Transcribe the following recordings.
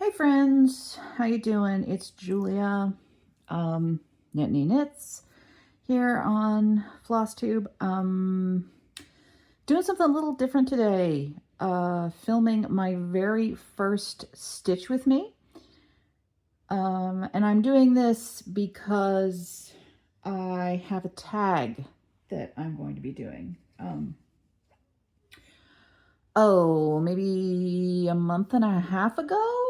Hi friends, how you doing? It's Julia, nittany.knits here on Flosstube. Doing something a little different today. Filming my very first stitch with me. And I'm doing this because I have a tag that I'm going to be doing. Maybe a month and a half ago,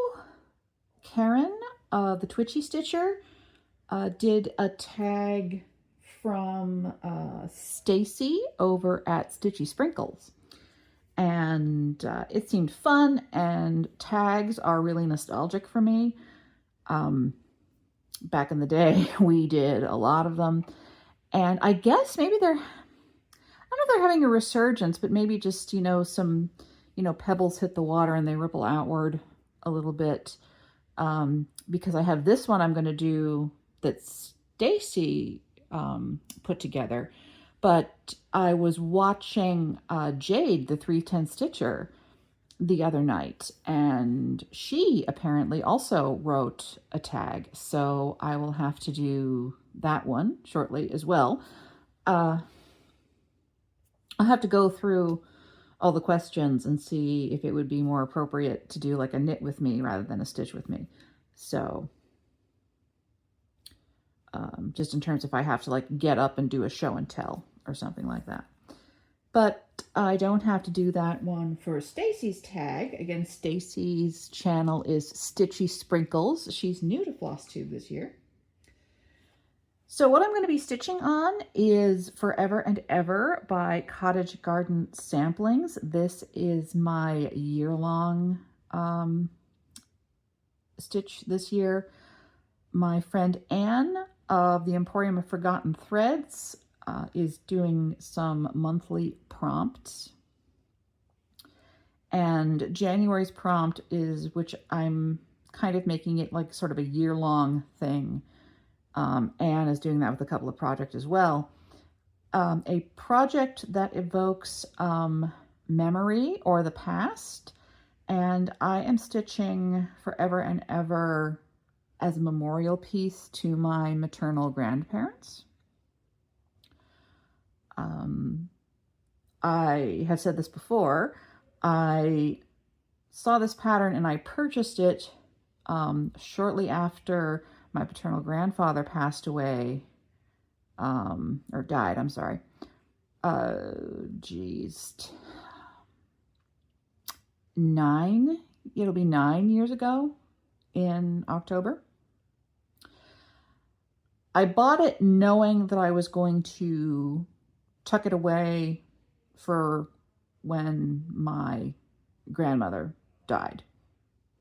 Karen, the Twitchy Stitcher, did a tag from Stacey over at Stitchy Sprinkles. And it seemed fun, and tags are really nostalgic for me. Back in the day, we did a lot of them. And I guess maybe I don't know if they're having a resurgence, but maybe just, some, pebbles hit the water and they ripple outward a little bit. Because I have this one I'm going to do that Stacey put together. But I was watching Jade, the 310 Stitcher, the other night, and she apparently also wrote a tag. So I will have to do that one shortly as well. I'll have to go through all the questions and see if it would be more appropriate to do like a knit with me rather than a stitch with me. So just in terms if I have to like get up and do a show and tell or something like that. But I don't have to do that one for Stacey's tag. Again, Stacey's channel is Stitchy Sprinkles. She's new to Flosstube this year. So what I'm going to be stitching on is Forever and Ever by Cottage Garden Samplings. This is my year-long stitch this year. My friend Anne of the Emporium of Forgotten Threads is doing some monthly prompts. And January's prompt is, which I'm kind of making it like sort of a year-long thing. Anne is doing that with a couple of projects as well. A project that evokes memory or the past. And I am stitching Forever and Ever as a memorial piece to my maternal grandparents. I have said this before. I saw this pattern and I purchased it shortly after my paternal grandfather passed away, or died, I'm sorry. It'll be 9 years ago in October. I bought it knowing that I was going to tuck it away for when my grandmother died,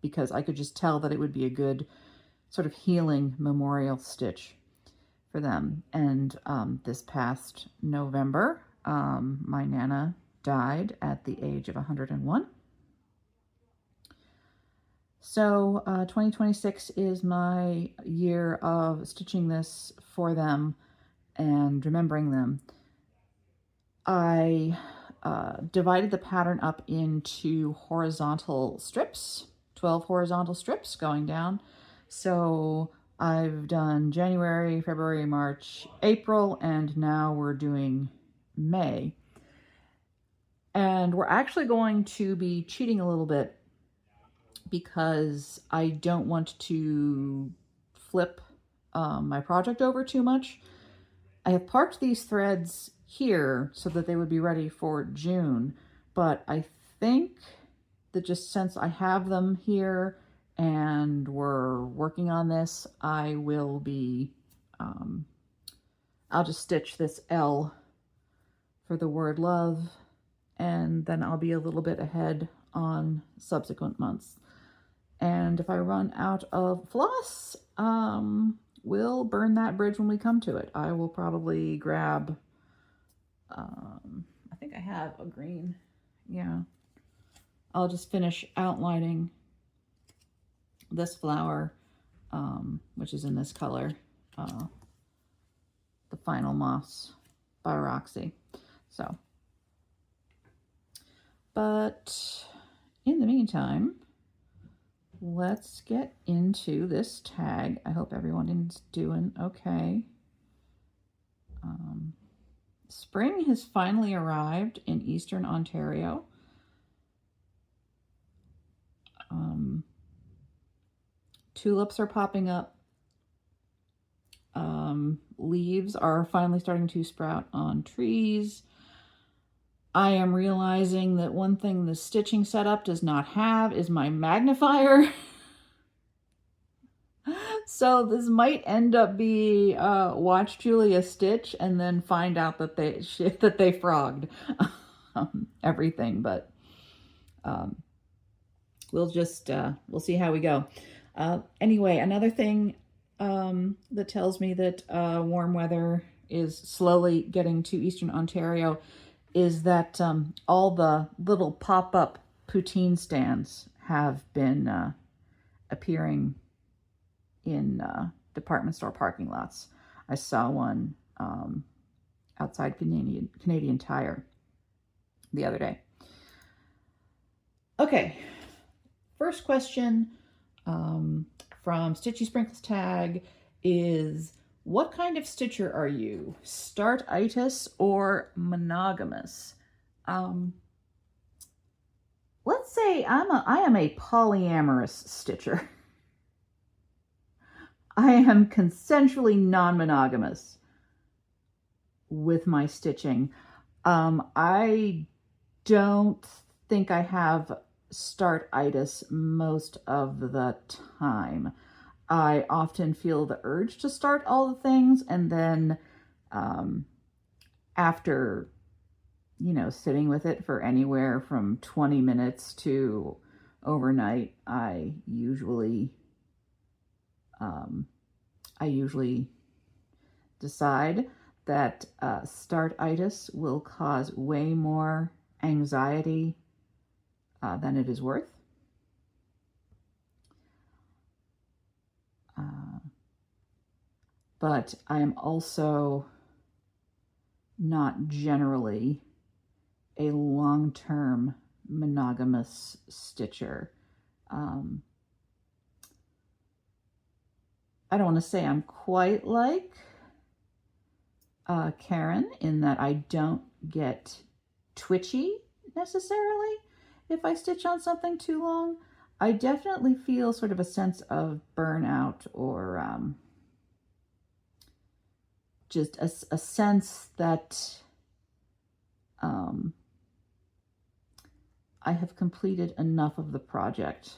because I could just tell that it would be a good sort of healing memorial stitch for them. And this past November, my Nana died at the age of 101. So 2026 is my year of stitching this for them and remembering them. I divided the pattern up into horizontal strips, 12 horizontal strips going down. So I've done January, February, March, April, and now we're doing May. And we're actually going to be cheating a little bit because I don't want to flip my project over too much. I have parked these threads here so that they would be ready for June, but I think that just since I have them here and we're working on this, I will be, I'll just stitch this L for the word love, and then I'll be a little bit ahead on subsequent months. And if I run out of floss, we'll burn that bridge when we come to it. I will probably grab, I think I have a green. Yeah. I'll just finish outlining this flower, which is in this color, the Final Moss by Roxy. So, but in the meantime, let's get into this tag. I hope everyone is doing okay. Spring has finally arrived in Eastern Ontario. Tulips are popping up. Leaves are finally starting to sprout on trees. I am realizing that one thing the stitching setup does not have is my magnifier. So this might end up be watch Julia stitch and then find out that they frogged everything, but we'll see how we go. Anyway, another thing that tells me that warm weather is slowly getting to Eastern Ontario is that all the little pop-up poutine stands have been appearing in department store parking lots. I saw one outside Canadian Tire the other day. Okay, first question from Stitchy Sprinkles tag is, what kind of stitcher are you? Start-itis or monogamous? Let's say I am a polyamorous stitcher. I am consensually non-monogamous with my stitching. I don't think I have start-itis most of the time. I often feel the urge to start all the things, and then after, sitting with it for anywhere from 20 minutes to overnight, I usually decide that start-itis will cause way more anxiety than it is worth. But I am also not generally a long-term monogamous stitcher. I don't want to say I'm quite like Karen in that I don't get twitchy necessarily if I stitch on something too long. I definitely feel sort of a sense of burnout or just a sense that I have completed enough of the project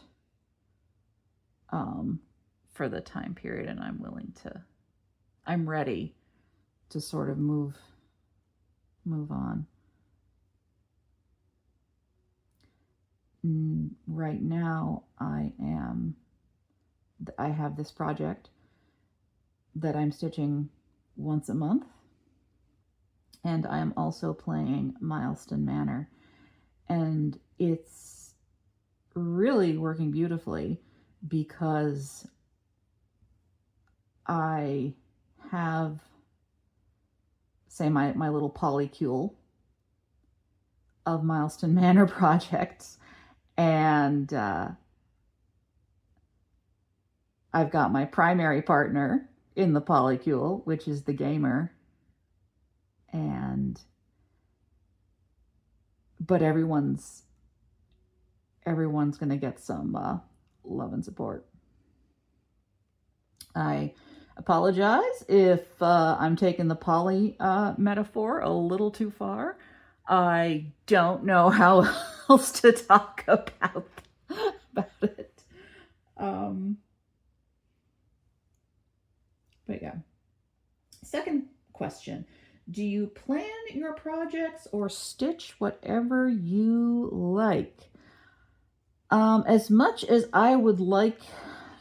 for the time period, and I'm ready to sort of move on. Right now, I have this project that I'm stitching once a month, and I am also playing Milestone Manor, and it's really working beautifully because I have, say, my little polycule of Milestone Manor projects, and I've got my primary partner in the polycule, which is the gamer, but everyone's going to get some love and support. I apologize if I'm taking the poly metaphor a little too far. I don't know how else to talk about it. But yeah. Second question. Do you plan your projects or stitch whatever you like? As much as I would like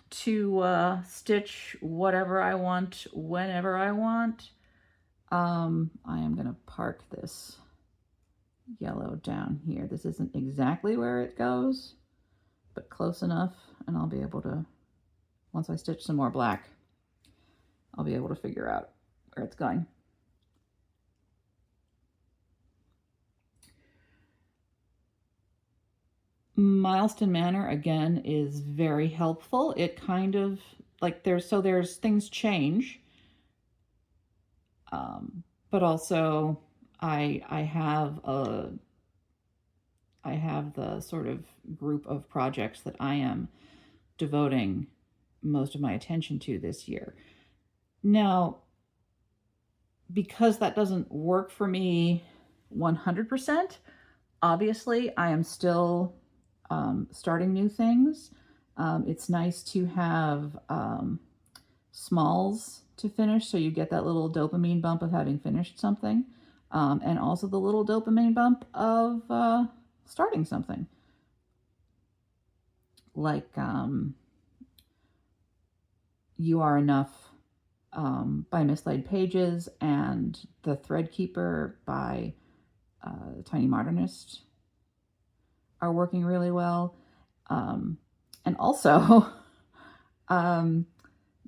to stitch whatever I want, whenever I want, I am going to park this yellow down here. This isn't exactly where it goes, but close enough, and I'll be able to, once I stitch some more black, I'll be able to figure out where it's going. Milestone Manor, again, is very helpful. It kind of, like, there's things change, but also I have the sort of group of projects that I am devoting most of my attention to this year. Now, because that doesn't work for me 100%, obviously I am still starting new things. It's nice to have smalls to finish, so you get that little dopamine bump of having finished something, and also the little dopamine bump of starting something. Like You Are Enough by Mislaid Pages and The Threadkeeper by Tiny Modernist are working really well. And also,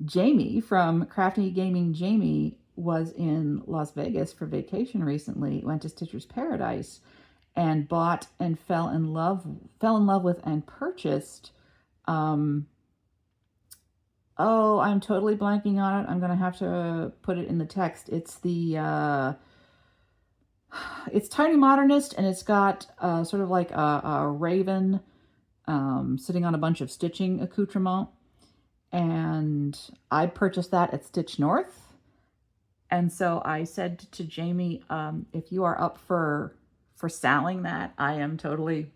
Jamie from Crafty Gaming Jamie was in Las Vegas for vacation recently, went to Stitcher's Paradise, and bought and fell in love with and purchased. Oh, I'm totally blanking on it. I'm gonna have to put it in the text. It's Tiny Modernist, and it's got sort of like a raven sitting on a bunch of stitching accoutrement. And I purchased that at Stitch North. And so I said to Jamie, if you are up for selling that, I am totally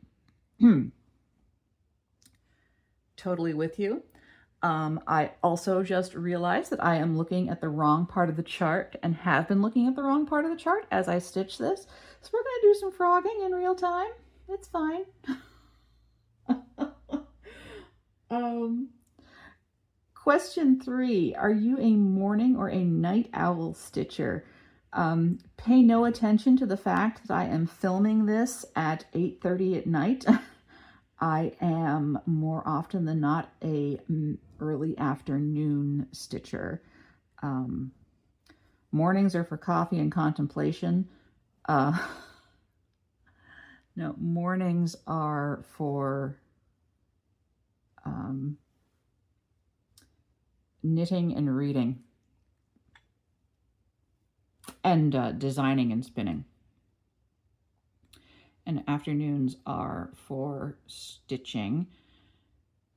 totally with you. I also just realized that I am looking at the wrong part of the chart, and have been looking at the wrong part of the chart as I stitch this. So we're going to do some frogging in real time. It's fine. Question 3. Are you a morning or a night owl stitcher? Pay no attention to the fact that I am filming this at 8:30 at night. I am more often than not a early afternoon stitcher. Mornings are for coffee and contemplation. No, mornings are for knitting and reading, and designing and spinning. And afternoons are for stitching,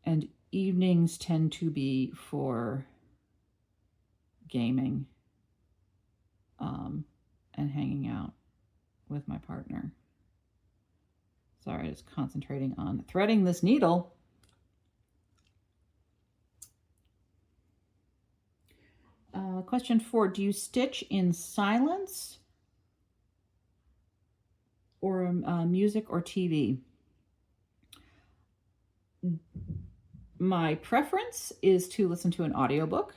and evenings tend to be for gaming and hanging out with my partner. Sorry, just concentrating on threading this needle. Question 4, do you stitch in silence or music or TV? My preference is to listen to an audiobook.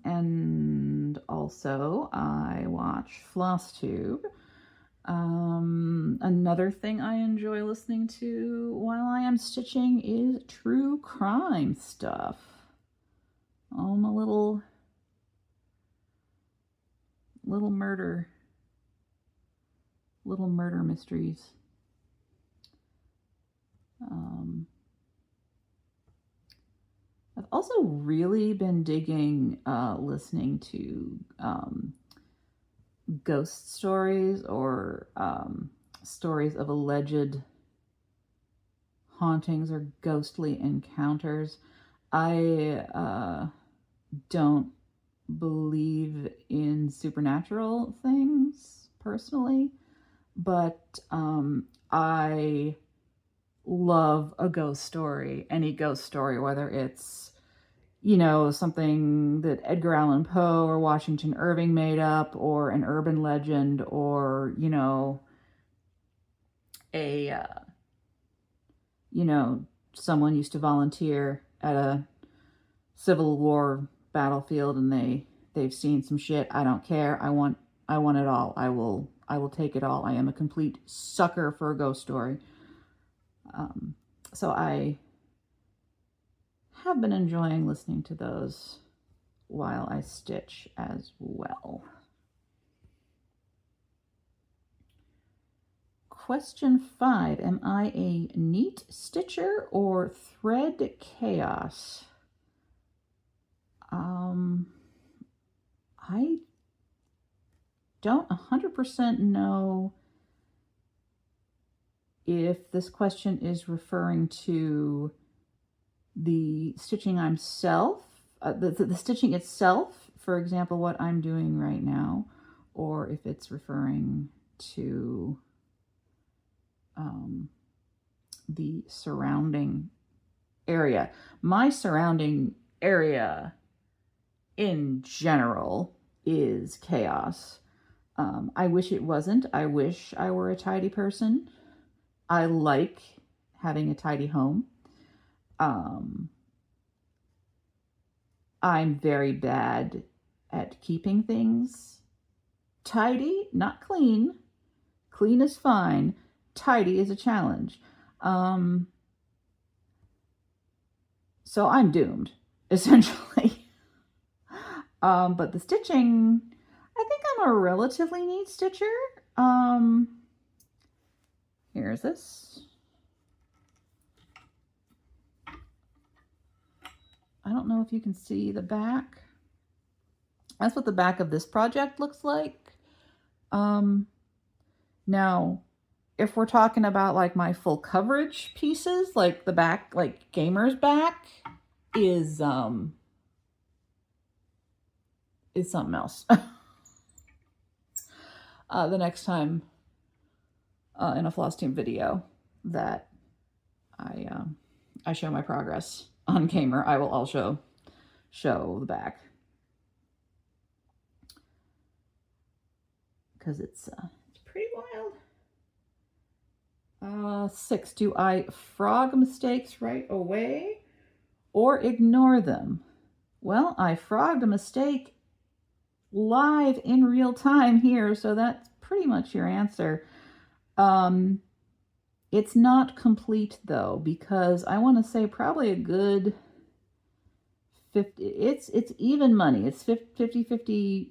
And also I watch Flosstube. Another thing I enjoy listening to while I am stitching is true crime stuff. My little murder mysteries. I've also really been digging listening to ghost stories, or stories of alleged hauntings or ghostly encounters. I don't believe in supernatural things personally, but I love a ghost story, any ghost story, whether it's, something that Edgar Allan Poe or Washington Irving made up, or an urban legend, or, someone used to volunteer at a Civil War battlefield and they've seen some shit. I don't care. I want it all. I will take it all. I am a complete sucker for a ghost story. So I have been enjoying listening to those while I stitch as well. question 5. Am I a neat stitcher or thread chaos? I don't 100% know if this question is referring to the stitching the stitching itself, for example, what I'm doing right now, or if it's referring to the surrounding area. My surrounding area in general is chaos. I wish it wasn't. I wish I were a tidy person. I like having a tidy home. I'm very bad at keeping things tidy, not clean. Clean is fine. Tidy is a challenge. So I'm doomed, essentially. But the stitching, I think I'm a relatively neat stitcher. Here's this. I don't know if you can see the back. That's what the back of this project looks like. Now, if we're talking about like my full coverage pieces, like the back, like Gamer's back, is something else. The next time in a Flosstube video that I show my progress on Gamer, I will also show the back, because it's pretty wild. 6. Do I frog mistakes right away or ignore them? Well, I frogged a mistake live in real time here, so that's pretty much your answer. It's not complete though, because I want to say probably a good 50, it's even money. It's 50-50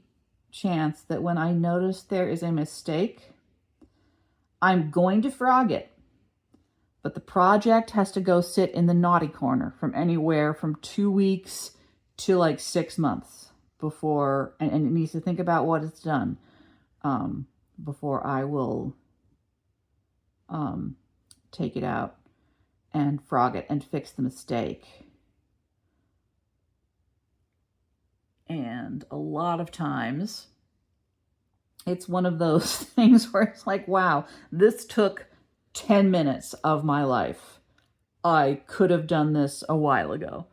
chance that when I notice there is a mistake, I'm going to frog it. But the project has to go sit in the naughty corner from anywhere from 2 weeks to like 6 months before, and it needs to think about what it's done before I will take it out and frog it and fix the mistake. And a lot of times it's one of those things where it's like, wow, this took 10 minutes of my life. I could have done this a while ago.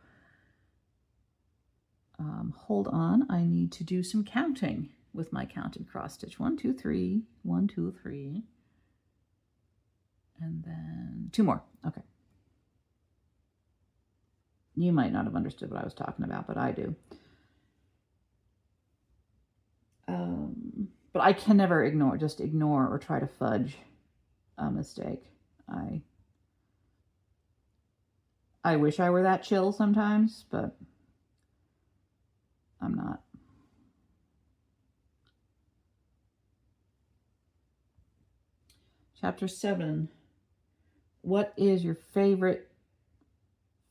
Hold on, I need to do some counting with my counted cross stitch. 1, 2, 3, 1, 2, 3. And then 2 more. Okay. You might not have understood what I was talking about, but I do. But I can never ignore or try to fudge a mistake. I wish I were that chill sometimes, but I'm not. Chapter 7. What is your favorite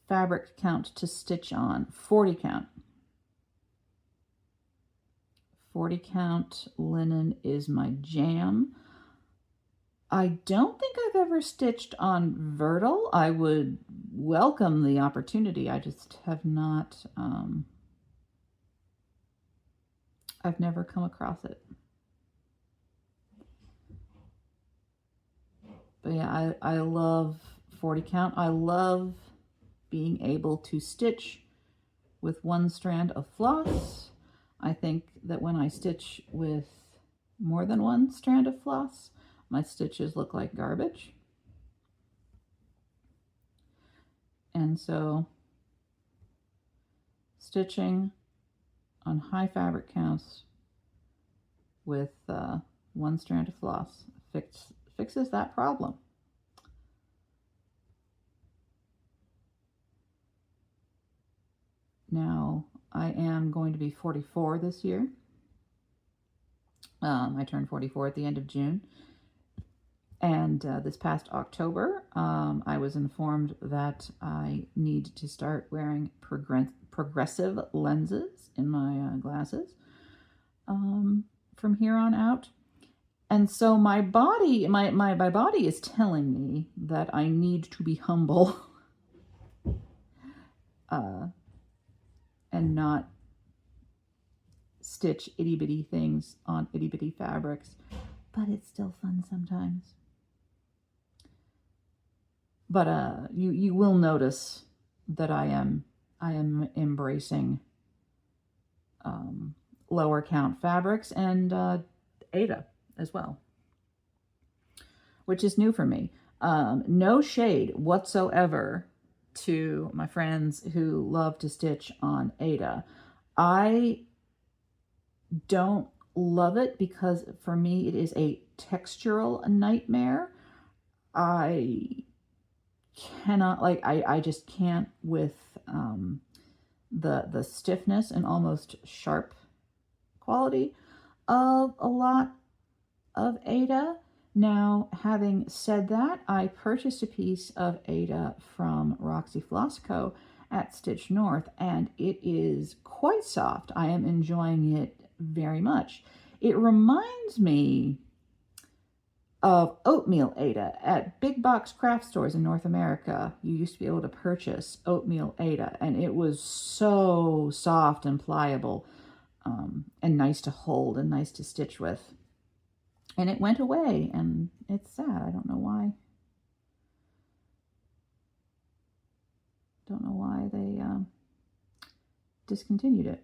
fabric count to stitch on? 40 count. 40 count linen is my jam. I don't think I've ever stitched on Vertil. I would welcome the opportunity. I just have not, I've never come across it. But yeah, I love 40 count. I love being able to stitch with 1 strand of floss. I think that when I stitch with more than 1 strand of floss, my stitches look like garbage. And so stitching on high fabric counts with 1 strand of floss fixes that problem. Now, I am going to be 44 this year. I turned 44 at the end of June. And this past October, I was informed that I need to start wearing progressive lenses in my glasses from here on out. And so my body, my body is telling me that I need to be humble and not stitch itty bitty things on itty bitty fabrics. But it's still fun sometimes. But you will notice that I am embracing lower count fabrics and Aida as well, which is new for me. No shade whatsoever to my friends who love to stitch on Aida. I don't love it because for me it is a textural nightmare. I cannot, like, I just can't with the stiffness and almost sharp quality of a lot of Aida. Now, having said that, I purchased a piece of Aida from Roxy Floss Co. at Stitch North, and it is quite soft. I am enjoying it very much. It reminds me of oatmeal Aida at big box craft stores in North America. You used to be able to purchase oatmeal Aida, and it was so soft and pliable, and nice to hold and nice to stitch with. And it went away, and it's sad. I don't know why. Don't know why they discontinued it.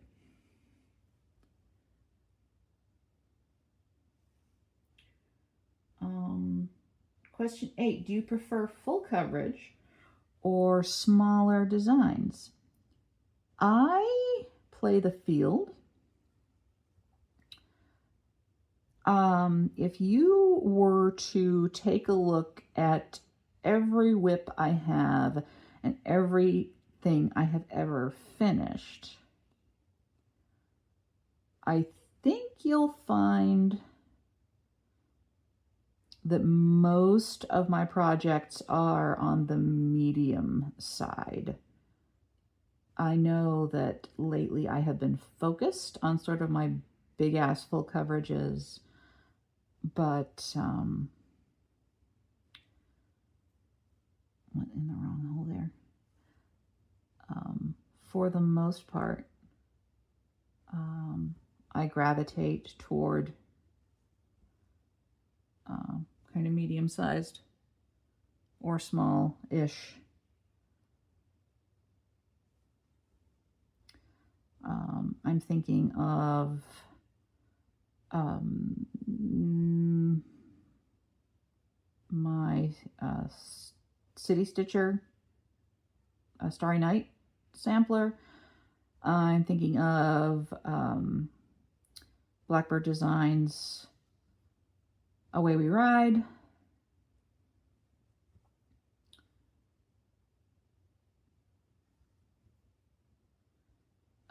Question 8. Do you prefer full coverage or smaller designs? I play the field. If you were to take a look at every whip I have and everything I have ever finished, I think you'll find that most of my projects are on the medium side. I know that lately I have been focused on sort of my big ass full coverages, but went in the wrong hole there. For the most part, I gravitate toward kind of medium-sized or small-ish. I'm thinking of my City Stitcher Starry Night sampler. I'm thinking of Blackbird Designs Away We Ride.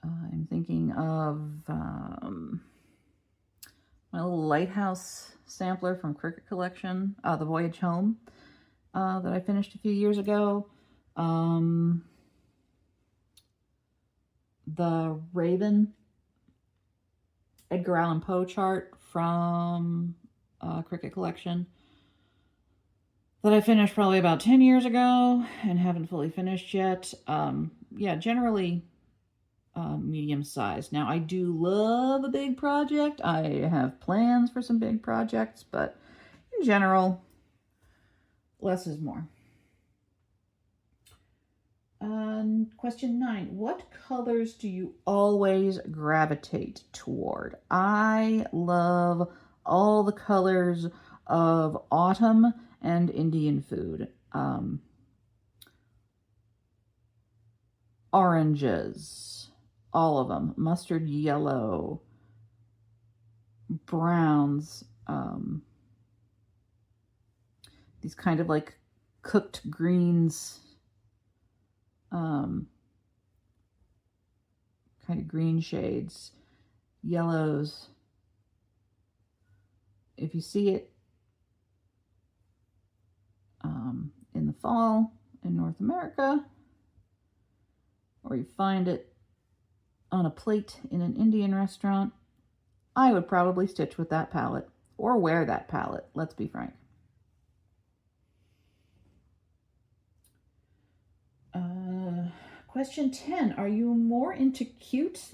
I'm thinking of my little lighthouse sampler from Cricut Collection, the Voyage Home, that I finished a few years ago. The Raven Edgar Allan Poe chart from Cricut Collection that I finished probably about 10 years ago and haven't fully finished yet. Yeah, generally medium size. Now, I do love a big project. I have plans for some big projects, but in general, less is more. Question 9. What colors do you always gravitate toward? I love all the colors of autumn and Indian food. Oranges, all of them. Mustard yellow, browns, these kind of like cooked greens, kind of green shades, yellows. If you see it in the fall in North America, or you find it on a plate in an Indian restaurant, I would probably stitch with that palette or wear that palette, let's be frank. Question 10, are you more into cute /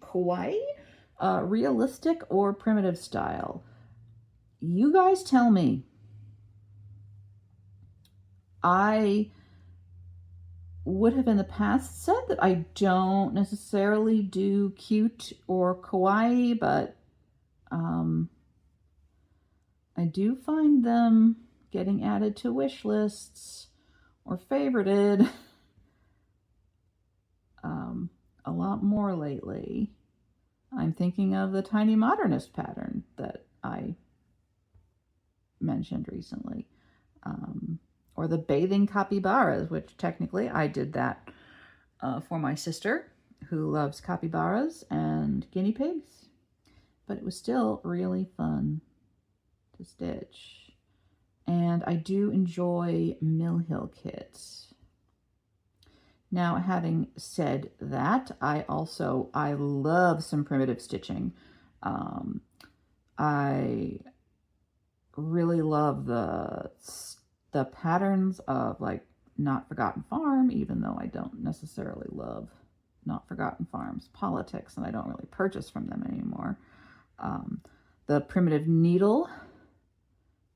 kawaii, realistic, or primitive style? You guys tell me. I would have in the past said that I don't necessarily do cute or kawaii, but I do find them getting added to wish lists or favorited a lot more lately. I'm thinking of the Tiny Modernist pattern that I mentioned recently, or the bathing capybaras, which technically I did that for my sister who loves capybaras and guinea pigs, but it was still really fun to stitch. And I do enjoy Mill Hill kits. Now, having said that, I love some primitive stitching. I really love the patterns of like Not Forgotten Farm, even though I don't necessarily love Not Forgotten Farm's politics and I don't really purchase from them anymore. The primitive needle,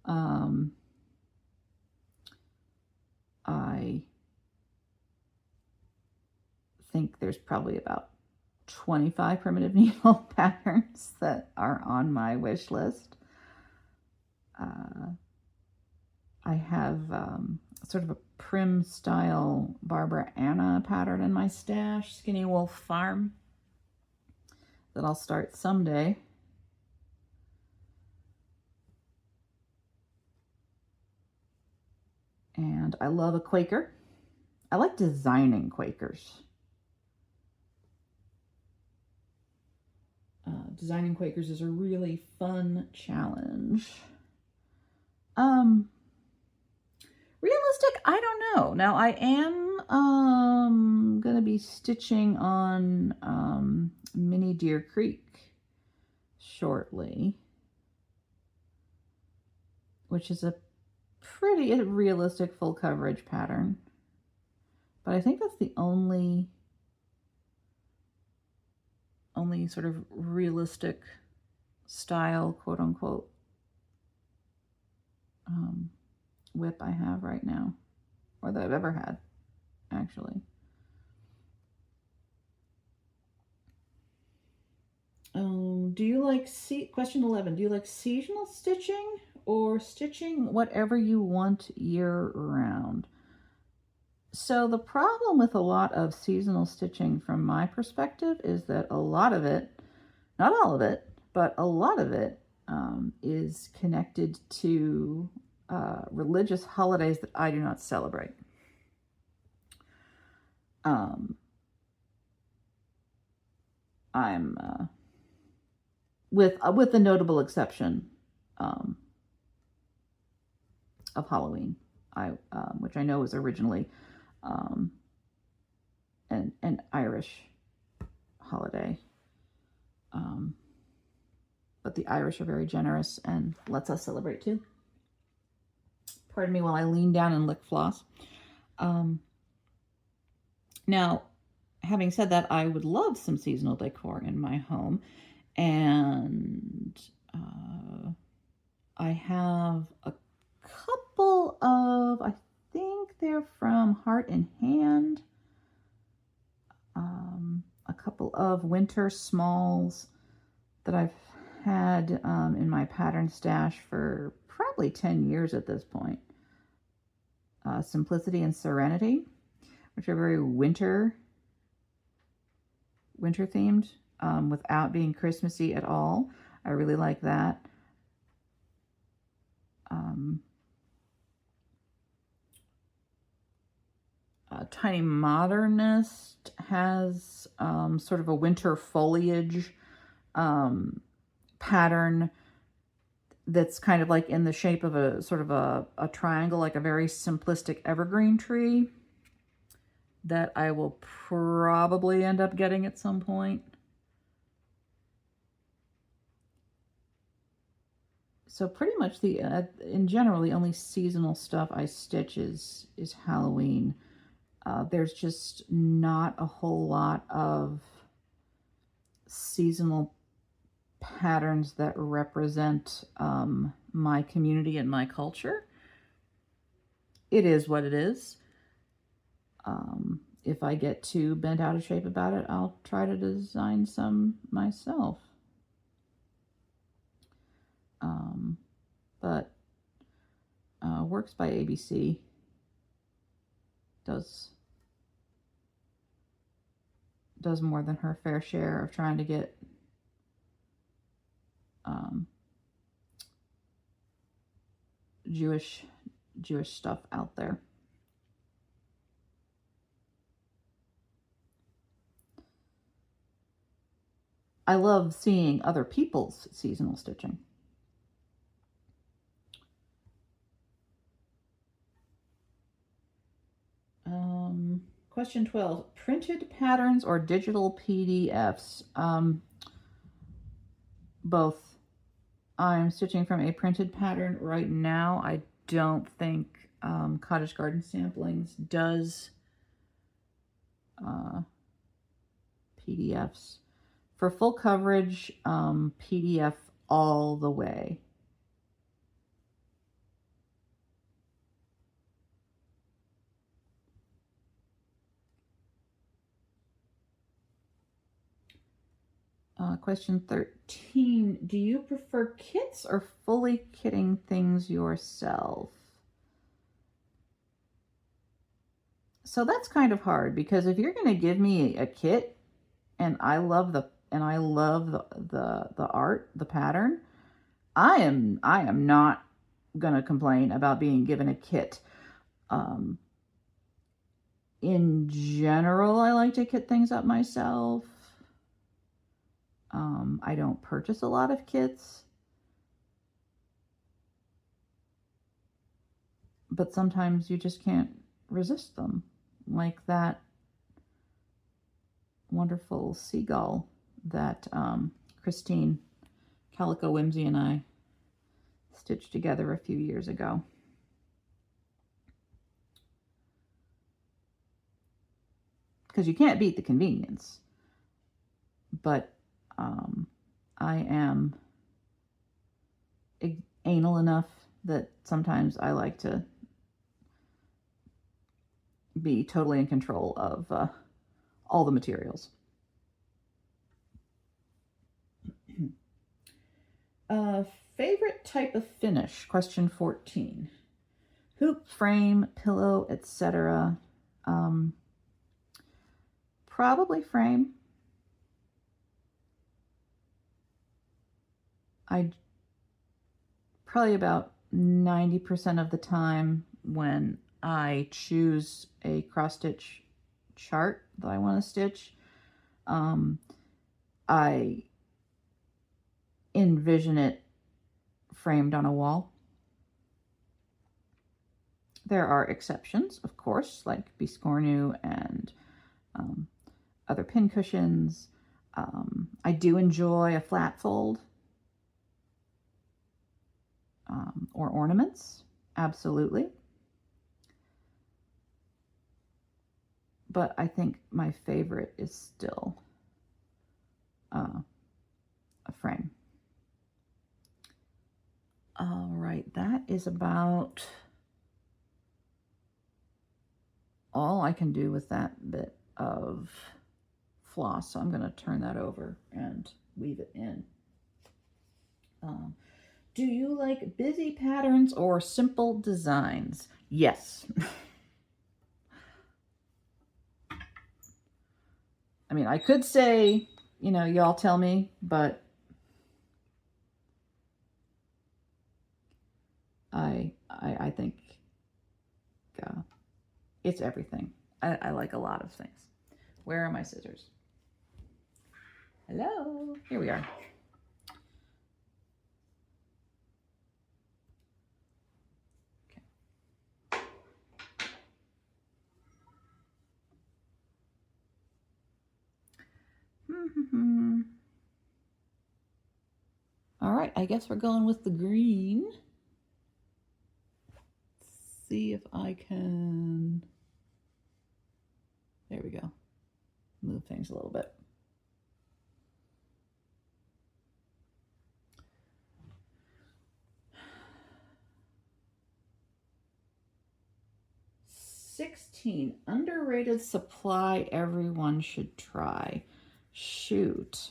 I think there's probably about 25 primitive needle patterns that are on my wish list. I have sort of a prim style Barbara Anna pattern in my stash, Skinny Wolf Farm, that I'll start someday. And I love a Quaker. I like designing Quakers. Designing Quakers is a really fun challenge. Realistic, I don't know. Now I am gonna be stitching on Mini Deer Creek shortly, which is a pretty realistic full coverage pattern. But I think that's the only sort of realistic style, quote unquote, whip I have right now, or that I've ever had, actually. Do you like, question 11, do you like seasonal stitching or stitching whatever you want year round? So the problem with a lot of seasonal stitching from my perspective is that a lot of it, not all of it, but a lot of it is connected to religious holidays that I do not celebrate. I'm with the notable exception of Halloween, which I know was originally an Irish holiday. But the Irish are very generous and lets us celebrate too. Pardon me while I lean down and lick floss. Now, having said that, I would love some seasonal decor in my home. And I have a couple of, I think they're from Heart and Hand. A couple of winter smalls that I've had in my pattern stash for probably 10 years at this point. Simplicity and Serenity, which are very winter themed, without being Christmassy at all. I really like that. Tiny Modernist has sort of a winter foliage pattern that's kind of like in the shape of a sort of a triangle, like a very simplistic evergreen tree that I will probably end up getting at some point. So pretty much in general, the only seasonal stuff I stitch is Halloween. There's just not a whole lot of seasonal patterns that represent my community and my culture. It is what it is. If I get too bent out of shape about it, I'll try to design some myself. But Works by ABC does more than her fair share of trying to get Jewish stuff out there. I love seeing other people's seasonal stitching. Question 12, printed patterns or digital PDFs? Both. I'm stitching from a printed pattern right now. I don't think Cottage Garden Samplings does PDFs. For full coverage, PDF all the way. Question 13, do you prefer kits or fully kitting things yourself? So that's kind of hard, because if you're going to give me a kit and I love the art, the pattern, I am not going to complain about being given a kit. In general, I like to kit things up myself. I don't purchase a lot of kits, but sometimes you just can't resist them, like that wonderful seagull that Christine Calico Whimsy and I stitched together a few years ago. Because you can't beat the convenience. But I am anal enough that sometimes I like to be totally in control of all the materials. Favorite type of finish? Question 14. Hoop, frame, pillow, etc. Probably frame. Probably about 90% of the time when I choose a cross stitch chart that I want to stitch, I envision it framed on a wall. There are exceptions, of course, like Biscornu and other pin cushions. I do enjoy a flat fold or ornaments, absolutely. But I think my favorite is still a frame. All right, that is about all I can do with that bit of floss. So I'm going to turn that over and weave it in. Do you like busy patterns or simple designs? Yes. I mean, I could say, y'all tell me, but I think it's everything. I like a lot of things. Where are my scissors? Hello. Here we are. All right, I guess we're going with the green. See if I can, there we go, move things a little bit. Underrated supply everyone should try. Shoot.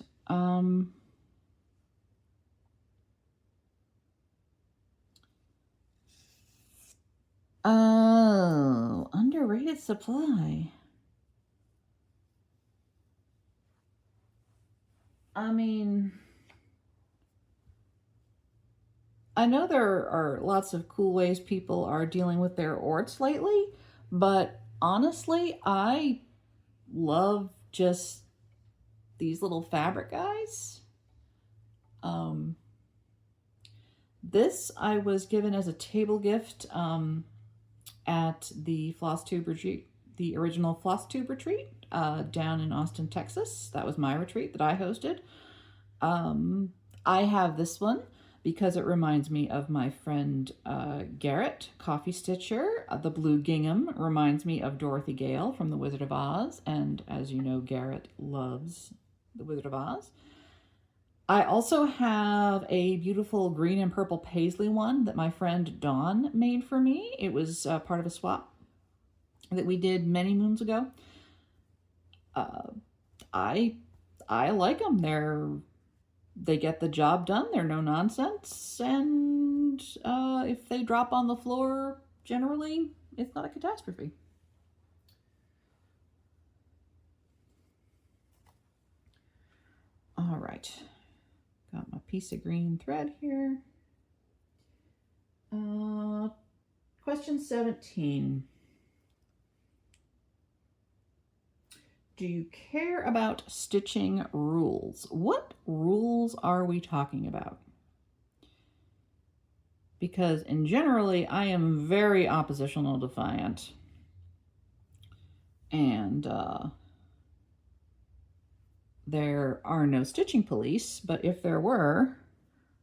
Oh, underrated supply. I mean, I know there are lots of cool ways people are dealing with their orts lately, but honestly, I love just these little fabric guys. This I was given as a table gift at the Flosstube retreat, the original Flosstube retreat down in Austin, Texas. That was my retreat that I hosted. I have this one because it reminds me of my friend Garrett, Coffee Stitcher. The blue gingham reminds me of Dorothy Gale from The Wizard of Oz, and as you know, Garrett loves The Wizard of Oz. I also have a beautiful green and purple paisley one that my friend Dawn made for me. It was part of a swap that we did many moons ago. I like them. They get the job done. They're no nonsense, and if they drop on the floor, generally, it's not a catastrophe. All right. Got my piece of green thread here. Question 17. Do you care about stitching rules? What rules are we talking about? Because in generally, I am very oppositional defiant. And there are no stitching police, but if there were,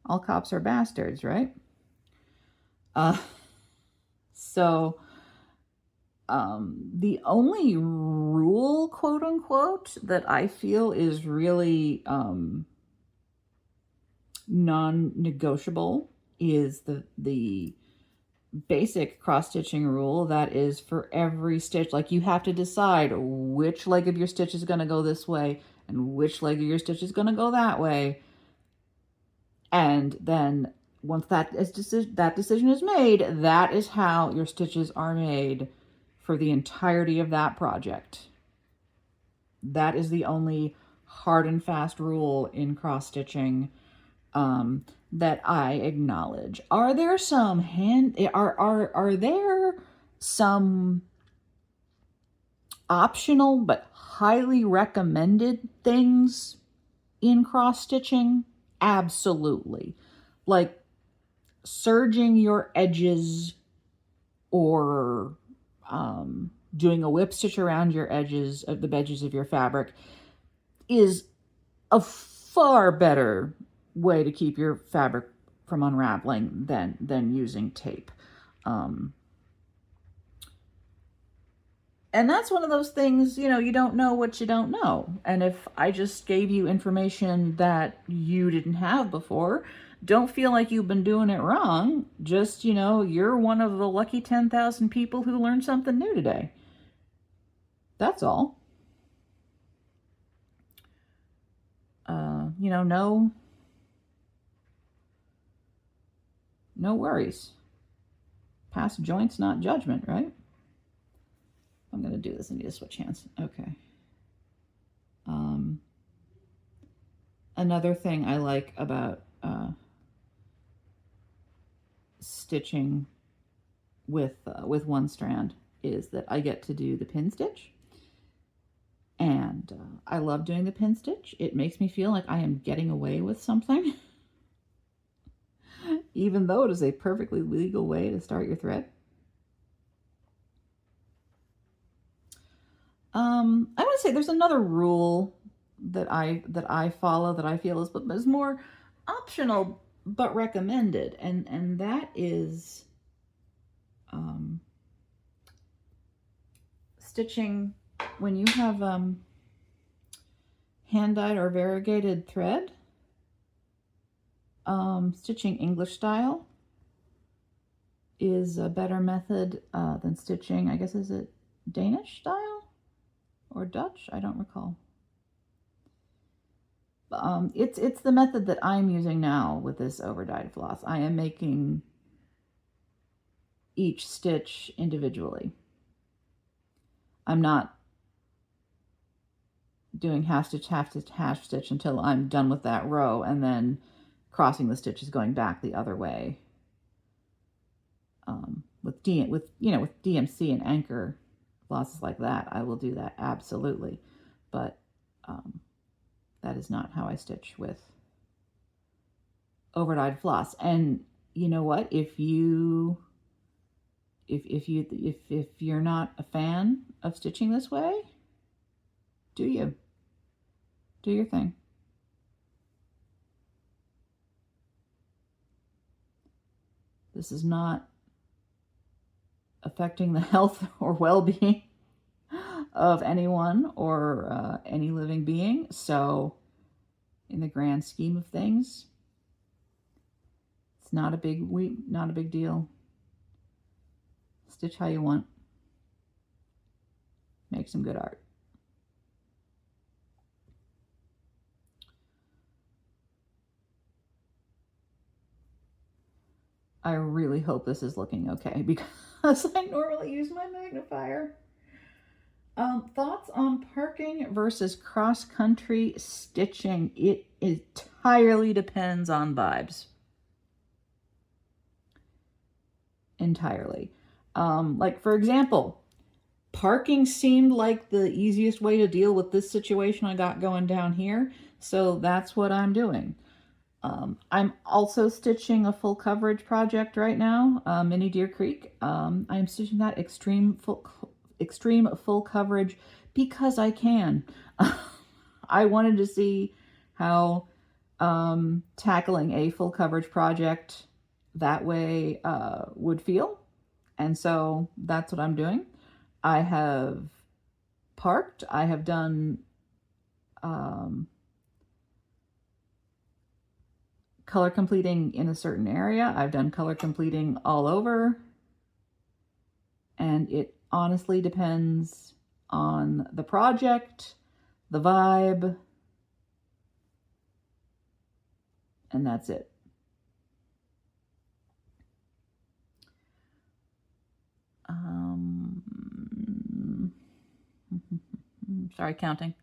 all cops are bastards, right? So the only rule, quote unquote, that I feel is really non-negotiable is the basic cross-stitching rule that is for every stitch. Like, you have to decide which leg of your stitch is going to go this way and which leg of your stitch is going to go that way. And then once that decision is made, that is how your stitches are made for the entirety of that project. That is the only hard and fast rule in cross-stitching that I acknowledge. Are there some are there some optional but highly recommended things in cross-stitching? Absolutely. Like serging your edges or doing a whip stitch around your edges of the edges of your fabric is a far better way to keep your fabric from unraveling than using tape. And that's one of those things, you don't know what you don't know. And if I just gave you information that you didn't have before, don't feel like you've been doing it wrong. Just, you're one of the lucky 10,000 people who learned something new today. That's all. No worries. Past joints, not judgment, right? I'm going to do this. I need to switch hands. Okay. Another thing I like about stitching with one strand is that I get to do the pin stitch. And I love doing the pin stitch. It makes me feel like I am getting away with something. Even though it is a perfectly legal way to start your thread. I want to say there's another rule that I follow, that I feel is more optional but recommended, and that is stitching when you have hand dyed or variegated thread. Stitching English style is a better method than stitching, I guess, is it Danish style or Dutch? I don't recall. It's the method that I'm using now with this overdyed floss. I am making each stitch individually. I'm not doing half stitch, half stitch, half stitch until I'm done with that row, and then crossing the stitches going back the other way. With DMC and anchor flosses like that, I will do that absolutely, but that is not how I stitch with overdyed floss. And you know what? If you're not a fan of stitching this way, do your thing. This is not affecting the health or well-being of anyone or any living being. So in the grand scheme of things, it's not a big deal. Stitch how you want. Make some good art. I really hope this is looking okay because I normally use my magnifier. Thoughts on parking versus cross-country stitching? It entirely depends on vibes. Entirely. Like, for example, parking seemed like the easiest way to deal with this situation I got going down here, so that's what I'm doing. I'm also stitching a full coverage project right now, Mini Deer Creek. I'm stitching that extreme full coverage because I can. I wanted to see how tackling a full coverage project that way would feel, and so that's what I'm doing. I have parked. I have done color completing in a certain area. I've done color completing all over. And it honestly depends on the project, the vibe, and that's it. Sorry, counting.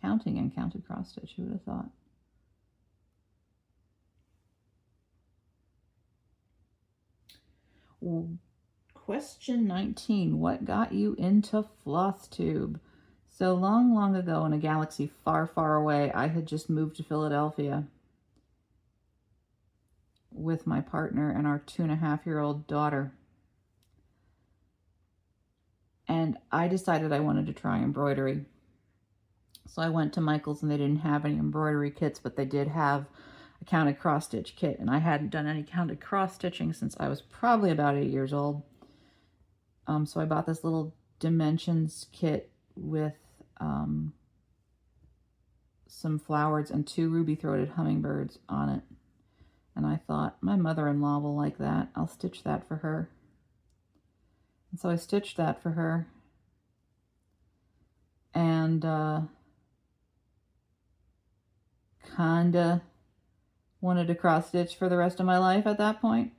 Counting and counted cross stitch, who would have thought? Well, question 19, what got you into Flosstube? So long ago in a galaxy far, far away, I had just moved to Philadelphia with my partner and our 2.5-year-old daughter. And I decided I wanted to try embroidery. So I went to Michael's and they didn't have any embroidery kits, but they did have a counted cross stitch kit. And I hadn't done any counted cross stitching since I was probably about 8 years old. So I bought this little dimensions kit with some flowers and 2 ruby-throated hummingbirds on it. And I thought, my mother-in-law will like that. I'll stitch that for her. And so I stitched that for her. And kinda wanted to cross stitch for the rest of my life at that point.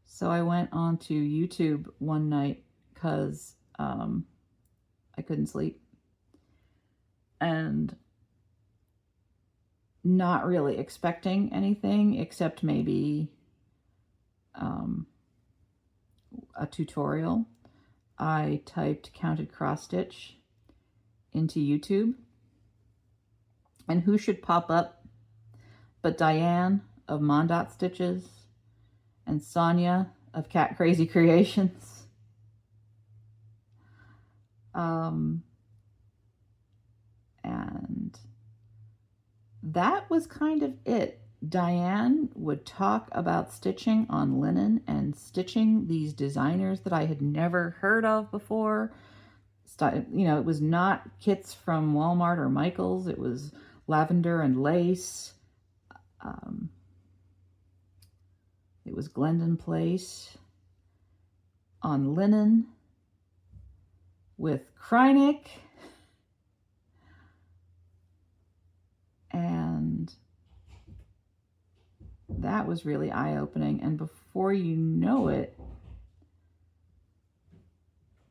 So I went on to YouTube one night because I couldn't sleep. And not really expecting anything except maybe a tutorial. I typed counted cross stitch into YouTube, and who should pop up but Diane of Mondot Stitches and Sonia of Cat Crazy Creations. And that was kind of it. Diane would talk about stitching on linen and stitching these designers that I had never heard of before. You know, it was not kits from Walmart or Michael's. It was lavender and lace. It was Glendon Place on linen with Kreinik. And that was really eye-opening. And before you know it,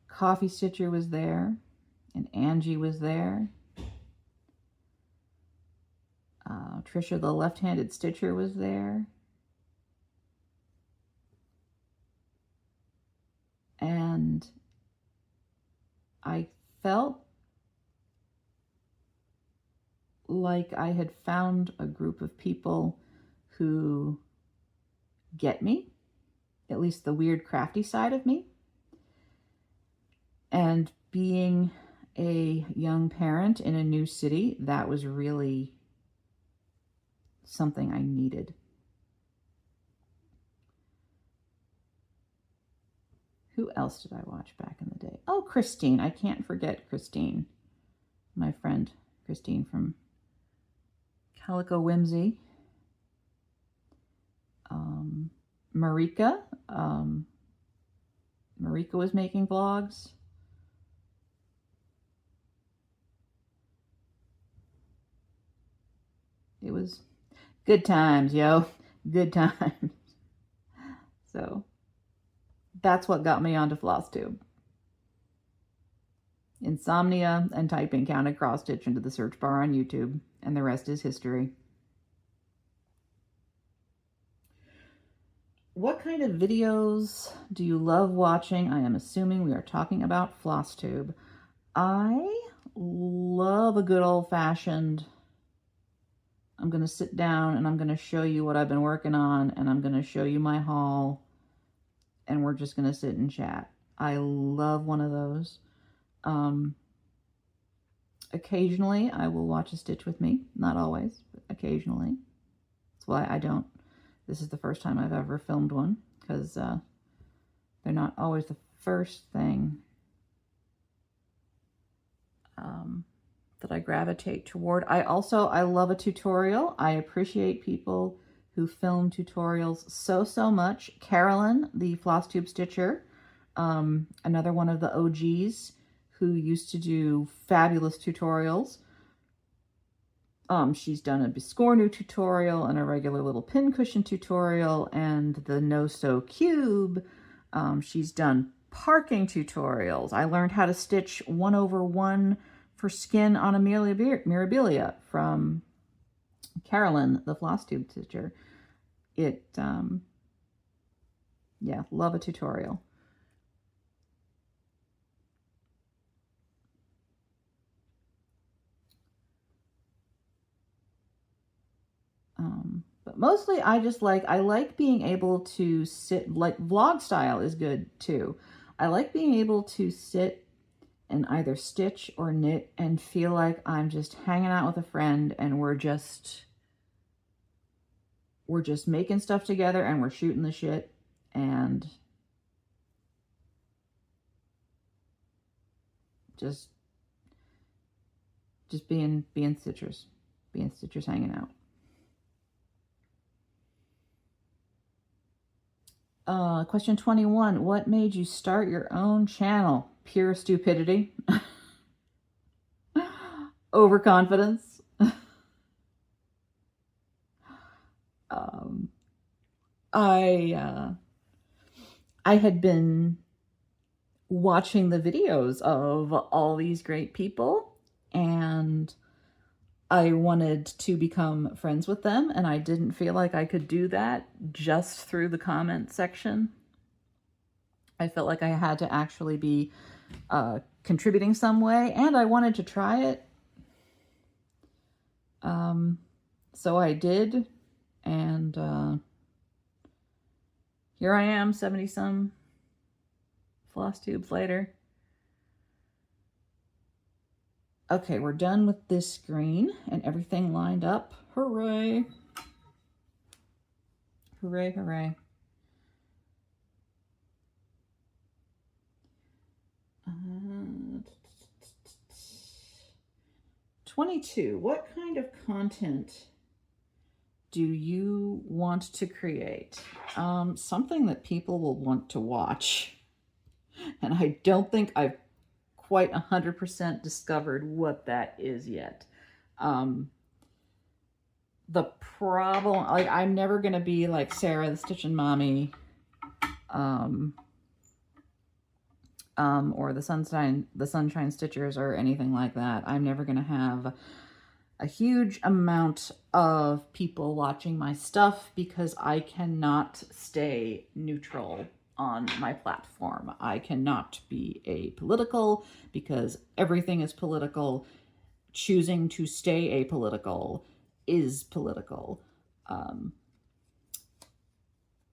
Coffee Stitcher was there, and Angie was there. Trisha, the left-handed stitcher, was there. And I felt like I had found a group of people who get me, at least the weird crafty side of me. And being a young parent in a new city, that was really something I needed. Who else did I watch back in the day? Oh, Christine. I can't forget Christine. My friend Christine from Calico Whimsy. Marika. Marika was making vlogs. It was good times, yo. Good times. So that's what got me onto Flosstube. Insomnia and typing counted cross stitch into the search bar on YouTube, and the rest is history. What kind of videos do you love watching? I am assuming we are talking about Flosstube. I love a good old-fashioned, I'm going to sit down and I'm going to show you what I've been working on, and I'm going to show you my haul, and we're just going to sit and chat. I love one of those. Occasionally I will watch a Stitch with Me. Not always, but occasionally. That's why this is the first time I've ever filmed one, because they're not always the first thing that I gravitate toward. I love a tutorial. I appreciate people who film tutorials so much. Carolyn, the Flosstube Stitcher, another one of the OGs who used to do fabulous tutorials. She's done a Biscornu tutorial and a regular little pincushion tutorial and the no-sew cube. She's done parking tutorials. I learned how to stitch 1/1 for skin on a Mirabilia from Carolyn, the Flosstube Stitcher. Yeah, love a tutorial. But mostly I like being able to sit, like vlog style is good too. I like being able to sit and either stitch or knit and feel like I'm just hanging out with a friend, and we're just making stuff together, and we're shooting the shit, and just being stitchers, hanging out. Question 21. What made you start your own channel? Pure stupidity. Overconfidence. I had been watching the videos of all these great people, and I wanted to become friends with them, and I didn't feel like I could do that just through the comment section. I felt like I had to actually be contributing some way, and I wanted to try it. So I did, and here I am, 70-some Flosstubes later. Okay, we're done with this screen and everything lined up. Hooray. Hooray, hooray. 22. What kind of content do you want to create? Something that people will want to watch. And I don't think I've quite 100% discovered what that is yet. The problem, like, I'm never going to be like Sarah, the Stitchin' Mommy, or the Sunshine Stitchers or anything like that. I'm never going to have a huge amount of people watching my stuff because I cannot stay neutral on my platform. I cannot be apolitical because everything is political. Choosing to stay apolitical is political.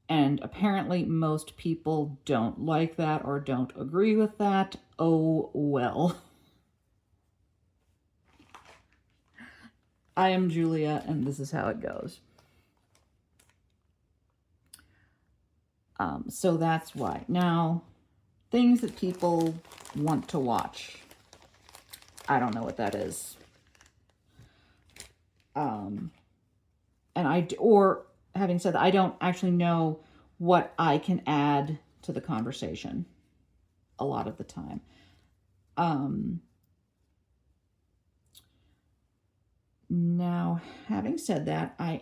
And apparently most people don't like that or don't agree with that. Oh, well. I am Julia, and this is how it goes. So that's why. Now, things that people want to watch. I don't know what that is. Or having said that, I don't actually know what I can add to the conversation a lot of the time. Now, having said that, I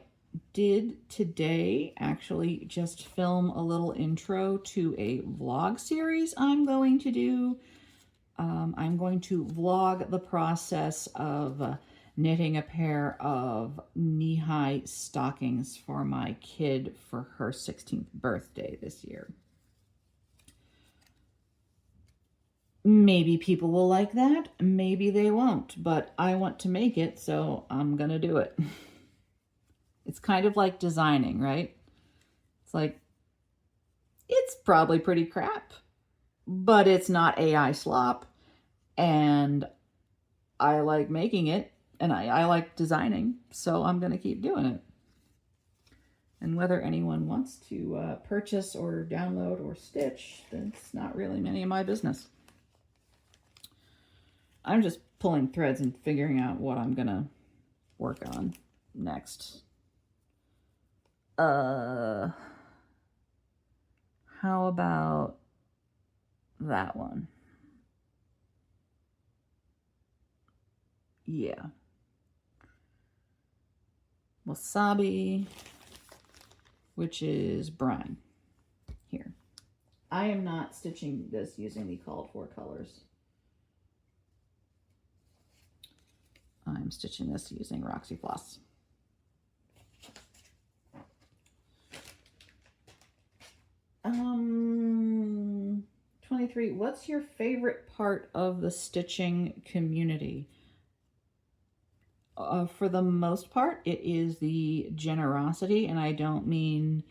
did today actually just film a little intro to a vlog series I'm going to do. I'm going to vlog the process of knitting a pair of knee-high stockings for my kid for her 16th birthday this year. Maybe people will like that, maybe they won't, but I want to make it, so I'm gonna do it. It's kind of like designing, right? It's like, it's probably pretty crap, but it's not AI slop, and I like making it, and I like designing, so I'm gonna keep doing it. And whether anyone wants to purchase or download or stitch, that's not really any of my business. I'm just pulling threads and figuring out what I'm gonna work on next. How about that one? Yeah. Wasabi, which is brine. Here. I am not stitching this using the called for colors. I'm stitching this using Roxy Floss. Um, 23. What's your favorite part of the stitching community? For the most part, it is the generosity, and I don't mean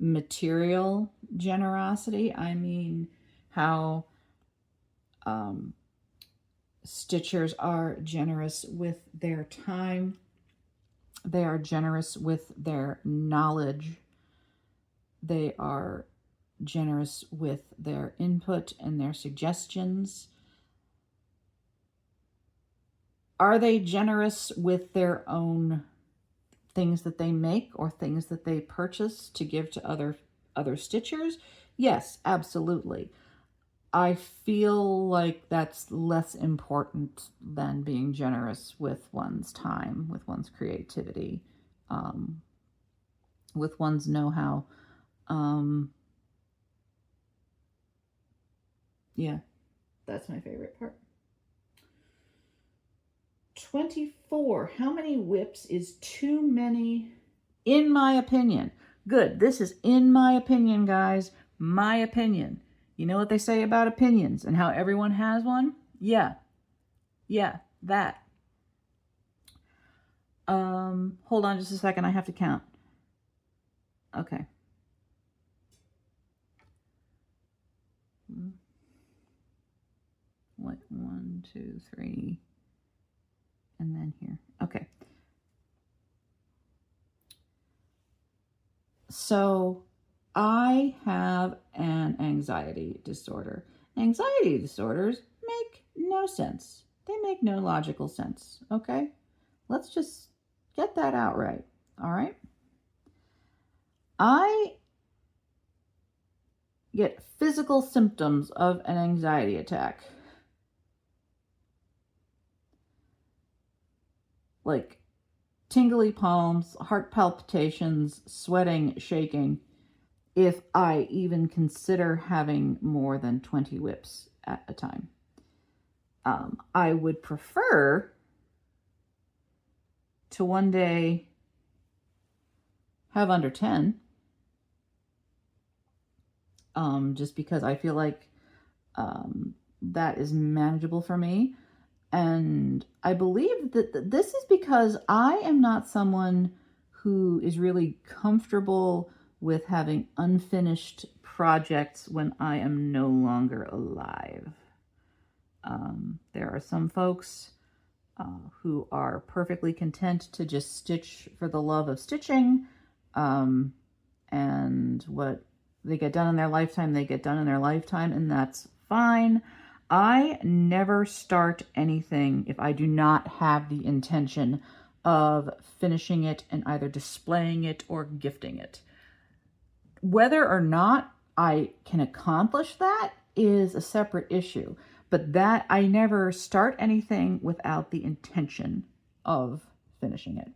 material generosity. I mean how stitchers are generous with their time. They are generous with their knowledge. They are generous with their input and their suggestions. Are they generous with their own things that they make or things that they purchase to give to other stitchers? Yes, absolutely. I feel like that's less important than being generous with one's time, with one's creativity, with one's know-how. Yeah, that's my favorite part. 24. How many whips is too many, in my opinion? Good. This is in my opinion, guys. My opinion. You know what they say about opinions and how everyone has one? Yeah. Yeah, that. Hold on just a second. I have to count. Okay. What? 1, 2, 3, and then here. Okay. So I have an anxiety disorder. Anxiety disorders make no sense. They make no logical sense, okay? Let's just get that out right, all right? I get physical symptoms of an anxiety attack. Like tingly palms, heart palpitations, sweating, shaking, if I even consider having more than 20 whips at a time. I would prefer to one day have under 10, just because I feel like that is manageable for me. And I believe that this is because I am not someone who is really comfortable with having unfinished projects when I am no longer alive. There are some folks who are perfectly content to just stitch for the love of stitching, and what they get done in their lifetime, they get done in their lifetime, and that's fine. I never start anything if I do not have the intention of finishing it and either displaying it or gifting it. Whether or not I can accomplish that is a separate issue, but that I never start anything without the intention of finishing it.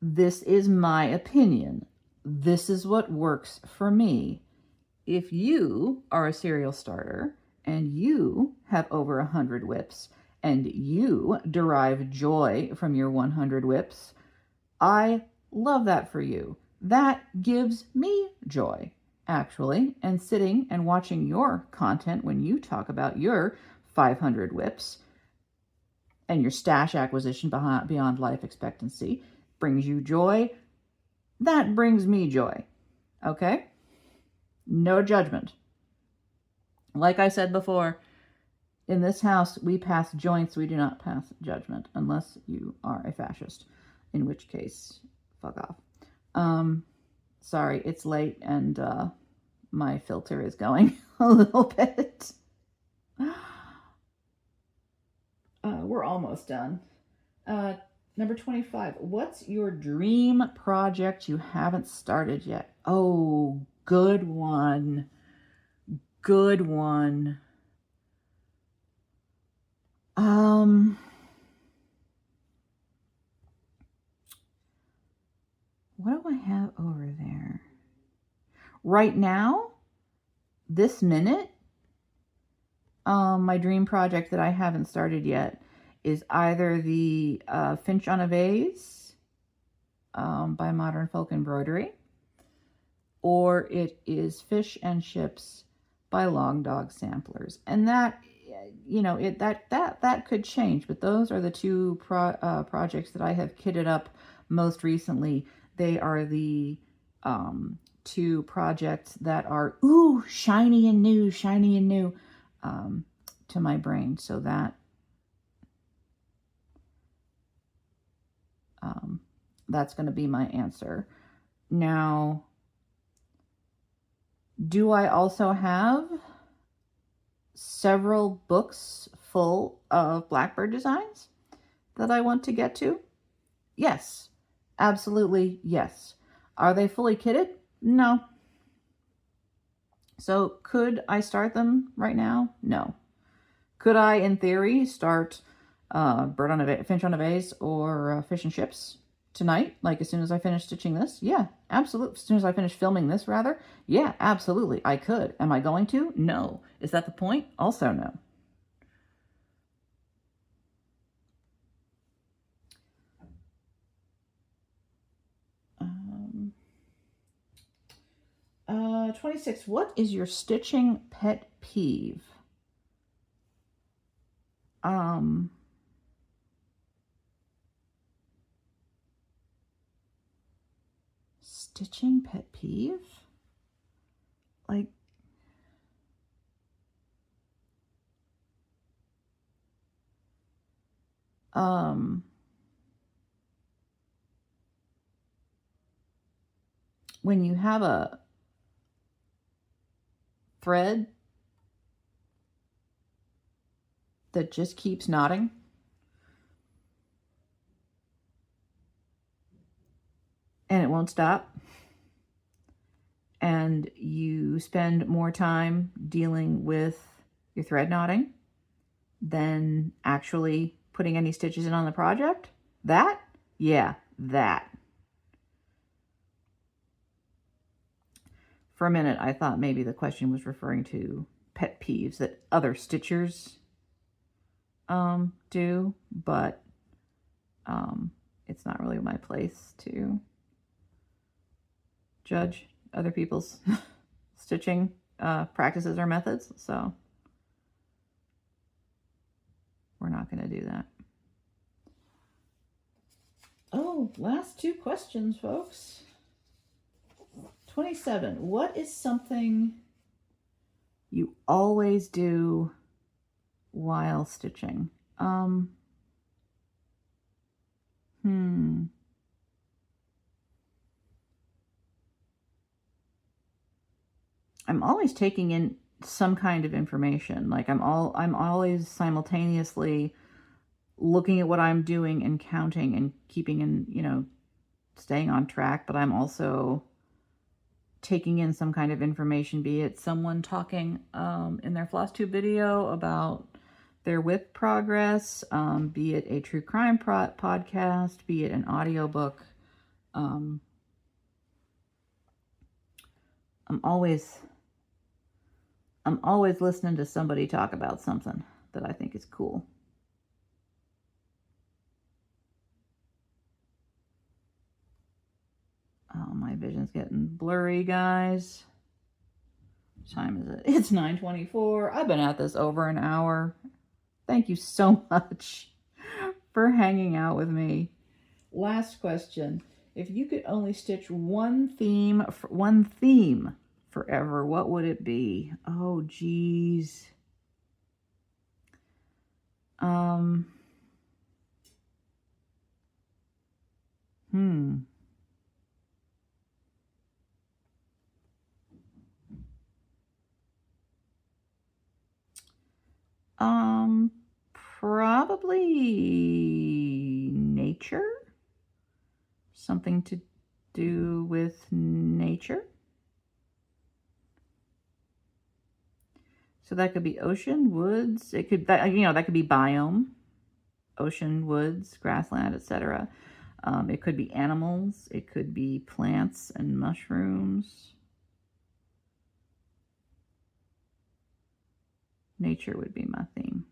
This is my opinion. This is what works for me. If you are a serial starter and you have over 100 whips and you derive joy from your 100 whips, I love that for you. That gives me joy, actually. And sitting and watching your content when you talk about your 500 whips and your stash acquisition beyond life expectancy brings you joy. That brings me joy. Okay? No judgment. Like I said before, in this house, we pass joints, we do not pass judgment, unless you are a fascist, in which case, fuck off. Sorry, it's late and my filter is going a little bit. We're almost done. Number 25. What's your dream project you haven't started yet? Oh, good one. Good one. What do I have over there? Right now, this minute, my dream project that I haven't started yet is either the Finch on a Vase by Modern Folk Embroidery, or it is Fish and Ships by Long Dog Samplers. And that, you know, that could change, but those are the two projects that I have kitted up most recently. They are the two projects that are shiny and new to my brain. So that that's going to be my answer. Now, do I also have several books full of Blackbird designs that I want to get to? Yes, absolutely yes. Are they fully kitted? No. So could I start them right now? No. Could I, in theory, start Finch on a Vase or Fish and Ships tonight? Like as soon as I finish stitching this? Yeah, absolutely. As soon as I finish filming this, rather? Yeah, absolutely. I could. Am I going to? No. Is that the point? Also no. Um, 26. What is your stitching pet peeve? Stitching pet peeve? Like, When you have a thread that just keeps knotting, and it won't stop, and you spend more time dealing with your thread knotting than actually putting any stitches in on the project, that, yeah, that. For a minute, I thought maybe the question was referring to pet peeves that other stitchers do, but it's not really my place to judge other people's stitching practices or methods, so we're not going to do that. Oh, last two questions, folks. 27. What is something you always do while stitching? I'm always taking in some kind of information. Like I'm always simultaneously looking at what I'm doing and counting and keeping in, staying on track, but I'm also taking in some kind of information, be it someone talking in their Flosstube video about their whip progress, be it a true crime podcast, be it an audiobook. I'm always listening to somebody talk about something that I think is cool. Oh, my vision's getting blurry, guys. What time is it? It's 9:24. I've been at this over an hour. Thank you so much for hanging out with me. Last question. If you could only stitch one theme forever, what would it be? Oh, geez. Probably nature. Something to do with nature. So that could be ocean, woods. It could, that could be biome, ocean, woods, grassland, etc. It could be animals. It could be plants and mushrooms. Nature would be my theme.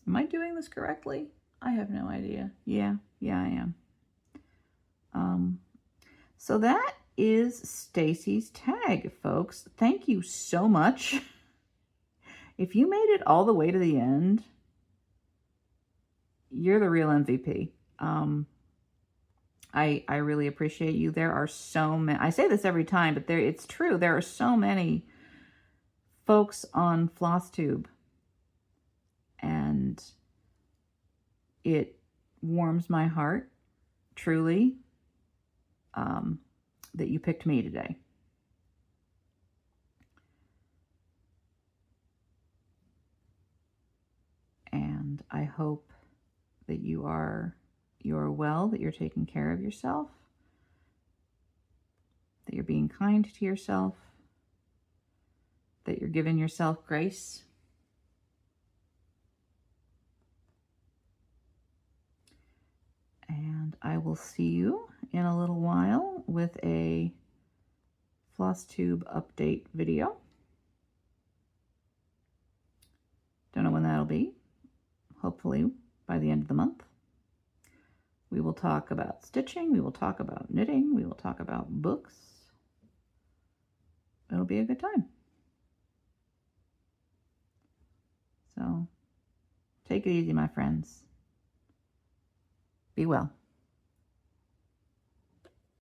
Am I doing this correctly? I have no idea. Yeah, I am. So that is Stacey's tag, folks. Thank you so much. If you made it all the way to the end, you're the real MVP. I really appreciate you. There are so many, I say this every time, but it's true. There are so many folks on Flosstube, and it warms my heart, truly, that you picked me today. And I hope that you are well, that you're taking care of yourself, that you're being kind to yourself, that you're giving yourself grace. And I will see you in a little while with a Flosstube update video. Don't know when that'll be. Hopefully by the end of the month. We will talk about stitching. We will talk about knitting. We will talk about books. It'll be a good time. So take it easy, my friends. Be well.